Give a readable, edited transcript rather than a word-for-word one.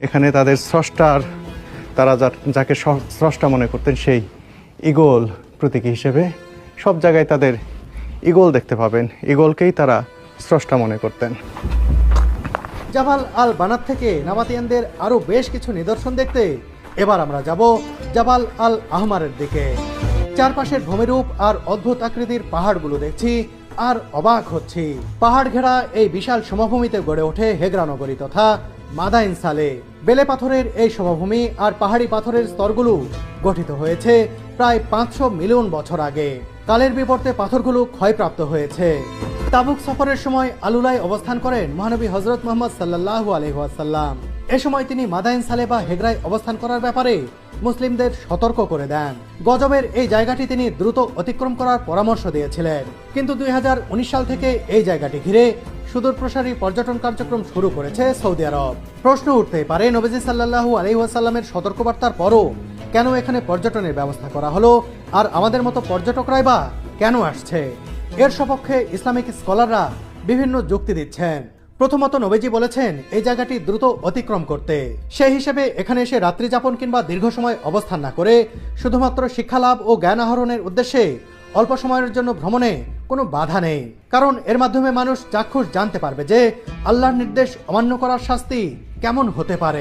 এখানে তাদের স্রষ্টার, তারা যাকে স্রষ্টা মনে করতেন, সেই ঈগল প্রতীকী হিসেবে সব জায়গায় তাদের ঈগল দেখতে পাবেন। ঈগলকেই তারা স্রষ্টা মনে করতেন। জাবাল আল বানাত থেকে নাবাতিয়ানদের আরও বেশ কিছু নিদর্শন দেখতে এবার আমরা যাব জাবাল আল আহমারের দিকে। চারপাশের ভূমিরূপ আর অদ্ভুত আকৃতির পাহাড়গুলো দেখছি আর অবাক হচ্ছি। পাহাড় ঘেরা এই বিশাল সমভূমিতে গড়ে ওঠে হেগরা নগরী তথা মাদাইন সালে। বেলে পাথরের এই সমভূমি আর পাহাড়ি পাথরের স্তরগুলো গঠিত হয়েছে প্রায় 500 মিলিয়ন বছর আগে। কালের বিবর্তে পাথরগুলো ক্ষয়প্রাপ্ত হয়েছে। তাবুক সফরের সময় আলুলায় অবস্থান করেন মহানবী হযরত মুহাম্মদ সাল্লাল্লাহু আলাইহি ওয়াসাল্লাম। এ সময় তিনি মাদাইন সালে বা হেগরায় অবস্থান করার ব্যাপারে মুসলিমদের সতর্ক করে দেন। গজবের এই জায়গাটি তিনি দ্রুত অতিক্রম করার পরামর্শ দিয়েছিলেন। কিন্তু 2019 সাল থেকে এই জায়গাটি ঘিরে সুদূরপ্রসারী পর্যটন কার্যক্রম শুরু করেছে সৌদি আরব। প্রশ্ন উঠতেই পারে, নবীজি সাল্লাল্লাহু আলাইহি ওয়াসাল্লামের সতর্কবার্তার পরও কেন এখানে পর্যটনের ব্যবস্থা করা হলো, আর আমাদের মতো পর্যটকরাই বা কেন আসছে? এর সপক্ষে ইসলামিক স্কলাররা বিভিন্ন যুক্তি দিচ্ছেন। প্রথমত, নবীজি বলেছেন এই জায়গাটি দ্রুত অতিক্রম করতে। সেই হিসেবে এখানে এসে রাত্রি যাপন কিংবা দীর্ঘ সময় অবস্থান না করে শুধুমাত্র শিক্ষা লাভ ও জ্ঞান আহরণের উদ্দেশ্যে অল্প সময়ের জন্য ভ্রমণে কোনো বাধা নেই। কারণ এর মাধ্যমে মানুষ চাক্ষুষ জানতে পারবে যে আল্লাহর নির্দেশ অমান্য করার শাস্তি কেমন হতে পারে।